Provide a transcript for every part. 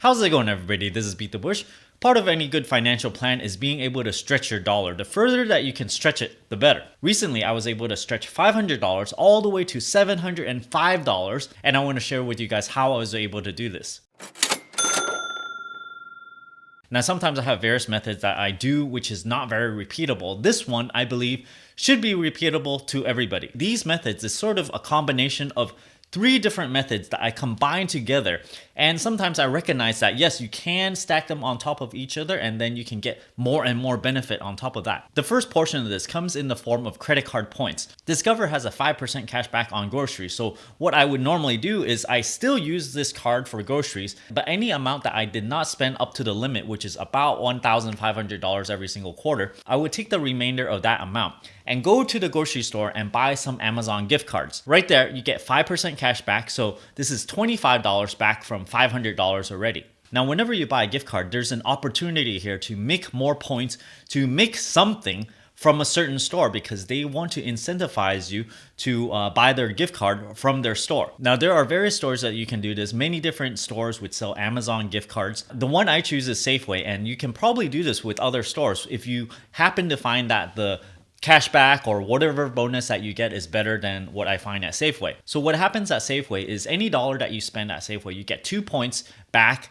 How's it going, everybody? This is Beat the Bush. Part of any good financial plan is being able to stretch your dollar. The further that you can stretch it, the better. Recently, I was able to stretch $500 all the way to $705, and I want to share with you guys how I was able to do this. Now, sometimes I have various methods that I do, which is not very repeatable. This one, I believe, should be repeatable to everybody. These methods is sort of a combination of 3 different methods that I combine together. And sometimes I recognize that, yes, you can stack them on top of each other and then you can get more and more benefit on top of that. The first portion of this comes in the form of credit card points. Discover has a 5% cash back on groceries. So what I would normally do is I still use this card for groceries, but any amount that I did not spend up to the limit, which is about $1,500 every single quarter, I would take the remainder of that amount and go to the grocery store and buy some Amazon gift cards. Right there, you get 5% cash back. So this is $25 back from $500 already. Now, whenever you buy a gift card, there's an opportunity here to make more points, to make something from a certain store because they want to incentivize you to buy their gift card from their store. Now, there are various stores that you can do this. Many different stores would sell Amazon gift cards. The one I choose is Safeway, and you can probably do this with other stores. If you happen to find that the cashback or whatever bonus that you get is better than what I find at Safeway. So what happens at Safeway is any dollar that you spend at Safeway, you get 2 points back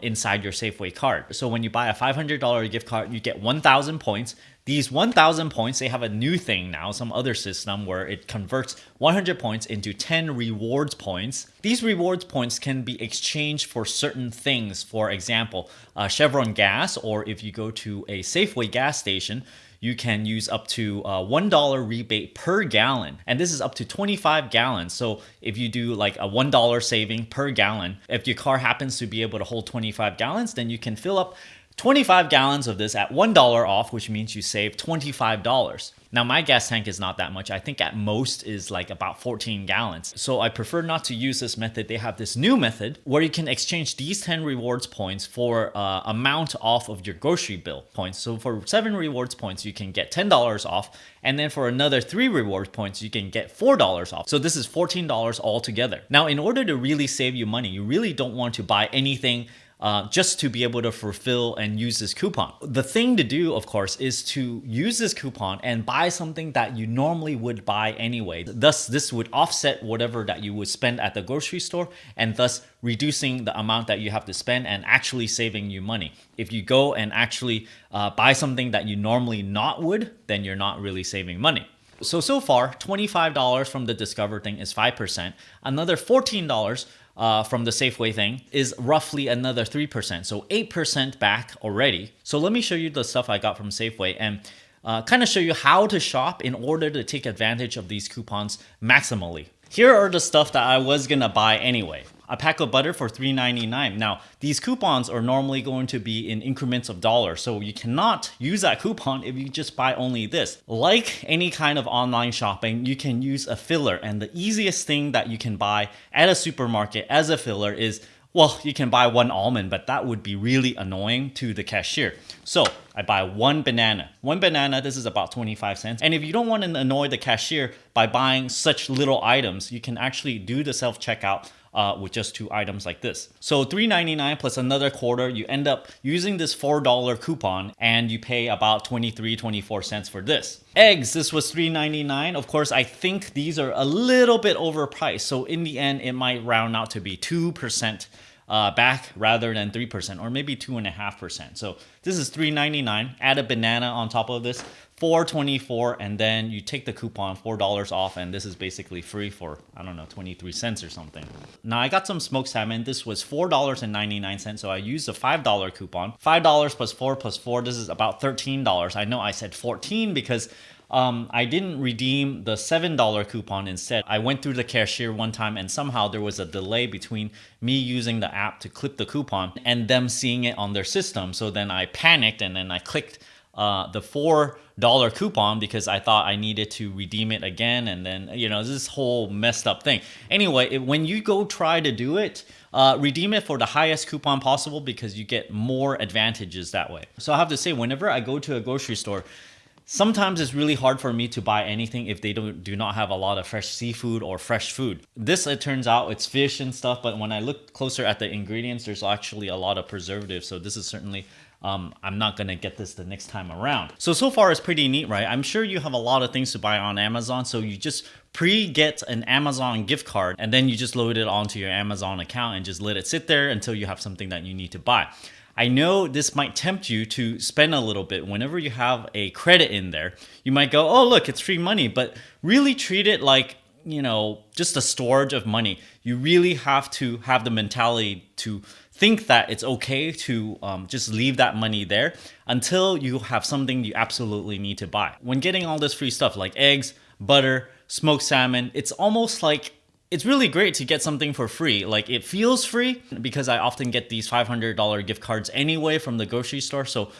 inside your Safeway card. So when you buy a $500 gift card, you get 1,000 points. These 1,000 points, they have a new thing now, some other system where it converts 100 points into 10 rewards points. These rewards points can be exchanged for certain things. For example, Chevron gas, or if you go to a Safeway gas station, you can use up to $1 rebate per gallon. And this is up to 25 gallons. So if you do like a $1 saving per gallon, if your car happens to be able to hold 25 gallons, then you can fill up 25 gallons of this at $1 off, which means you save $25. Now, my gas tank is not that much. I think at most is like about 14 gallons. So I prefer not to use this method. They have this new method where you can exchange these 10 rewards points for amount off of your grocery bill points. So for 7 rewards points, you can get $10 off. And then for another 3 rewards points, you can get $4 off. So this is $14 altogether. Now, in order to really save you money, you really don't want to buy anything just to be able to fulfill and use this coupon. The thing to do, of course, is to use this coupon and buy something that you normally would buy anyway. Thus, this would offset whatever that you would spend at the grocery store and thus reducing the amount that you have to spend and actually saving you money. If you go and actually buy something that you normally not would, then you're not really saving money. So far, $25 from the Discover thing is 5%. Another $14 from the Safeway thing is roughly another 3%. So 8% back already. So let me show you the stuff I got from Safeway and kind of show you how to shop in order to take advantage of these coupons maximally. Here are the stuff that I was gonna buy anyway. A pack of butter for $3.99. Now, these coupons are normally going to be in increments of dollars, so you cannot use that coupon if you just buy only this. Like any kind of online shopping, you can use a filler, and the easiest thing that you can buy at a supermarket as a filler is, well, you can buy 1 almond, but that would be really annoying to the cashier. So I buy 1 banana. 1 banana, this is about 25 cents. And if you don't want to annoy the cashier by buying such little items, you can actually do the self-checkout with just 2 items like this. So $3.99 plus another quarter, you end up using this $4 coupon and you pay about 24 cents for this. Eggs, this was $3.99. Of course, I think these are a little bit overpriced. So in the end, it might round out to be 2% back rather than 3%, or maybe 2.5%. So this is $3.99. Add a banana on top of this, $4.24, and then you take the coupon, $4 off, and this is basically free for, I don't know, 23 cents or something. Now, I got some smoked salmon. This was $4.99, so I used a $5 coupon. $5 plus 4 plus 4, this is about $13. I know I said 14 because I didn't redeem the $7 coupon instead. I went through the cashier one time and somehow there was a delay between me using the app to clip the coupon and them seeing it on their system. So then I panicked and then I clicked the $4 coupon because I thought I needed to redeem it again. And then, this whole messed up thing. Anyway, when you go try to do it, redeem it for the highest coupon possible because you get more advantages that way. So I have to say, whenever I go to a grocery store, Sometimes it's really hard for me to buy anything if they do not have a lot of fresh seafood or fresh food. This, it turns out, it's fish and stuff, but when I look closer at the ingredients, there's actually a lot of preservatives. So this is certainly, I'm not gonna get this the next time around. So far it's pretty neat, right? I'm sure you have a lot of things to buy on Amazon, so you just get an Amazon gift card and then you just load it onto your Amazon account and just let it sit there until you have something that you need to buy. I know this might tempt you to spend a little bit. Whenever you have a credit in there, you might go, oh, look, it's free money, but really treat it like, you know, just a storage of money. You really have to have the mentality to think that it's okay to just leave that money there until you have something you absolutely need to buy. When getting all this free stuff like eggs, butter, smoked salmon, it's almost like it's really great to get something for free. Like, it feels free because I often get these $500 gift cards anyway from the grocery store. So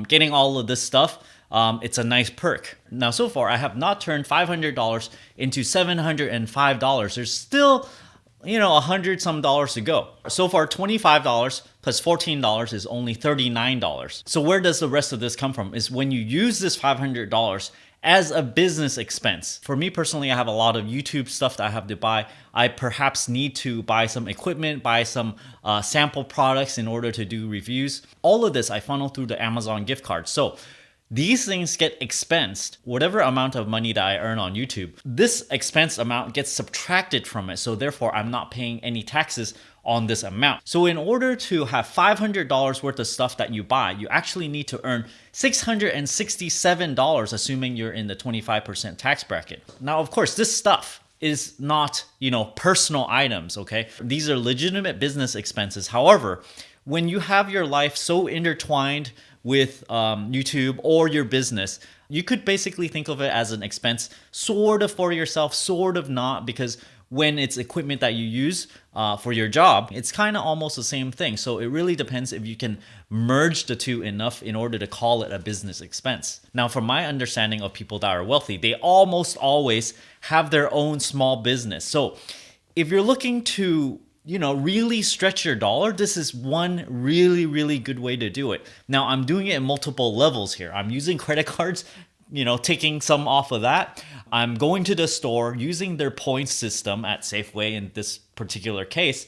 getting all of this stuff, it's a nice perk. Now, so far, I have not turned $500 into $705. There's still, you know, $100 some to go. So far, $25 plus $14 is only $39. So where does the rest of this come from? Is when you use this $500 as a business expense. For me personally, I have a lot of YouTube stuff that I have to buy. I perhaps need to buy some equipment, buy some sample products in order to do reviews. All of this I funnel through the Amazon gift card. So these things get expensed. Whatever amount of money that I earn on YouTube, this expense amount gets subtracted from it. So therefore, I'm not paying any taxes on this amount. So in order to have $500 worth of stuff that you buy, you actually need to earn $667, assuming you're in the 25% tax bracket. Now, of course, this stuff is not, you know, personal items, okay? These are legitimate business expenses. However, when you have your life so intertwined with YouTube or your business, you could basically think of it as an expense, sort of for yourself, sort of not, because when it's equipment that you use for your job, it's kind of almost the same thing. So it really depends if you can merge the two enough in order to call it a business expense. Now, from my understanding of people that are wealthy, they almost always have their own small business. So if you're looking to, you know, really stretch your dollar, this is one really, really good way to do it. Now, I'm doing it in multiple levels here. I'm using credit cards, you know, taking some off of that. I'm going to the store using their points system at Safeway in this particular case,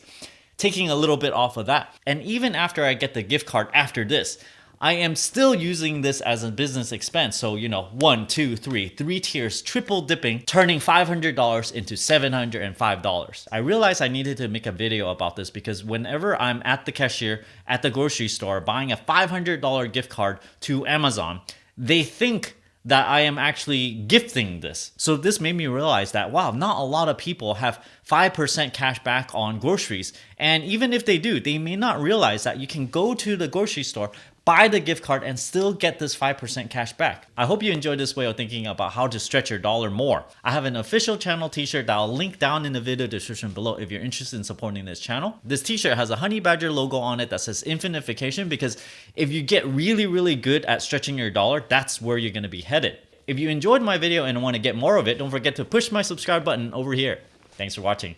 taking a little bit off of that. And even after I get the gift card after this, I am still using this as a business expense. So, you know, 1, 2, 3, 3 tiers, triple dipping, turning $500 into $705. I realized I needed to make a video about this because whenever I'm at the cashier at the grocery store buying a $500 gift card to Amazon, they think that I am actually gifting this. So this made me realize that, wow, not a lot of people have 5% cash back on groceries. And even if they do, they may not realize that you can go to the grocery store, buy the gift card, and still get this 5% cash back. I hope you enjoyed this way of thinking about how to stretch your dollar more. I have an official channel t-shirt that I'll link down in the video description below if you're interested in supporting this channel. This t-shirt has a honey badger logo on it that says infinification, because if you get really, really good at stretching your dollar, that's where you're gonna be headed. If you enjoyed my video and want to get more of it, don't forget to push my subscribe button over here. Thanks for watching.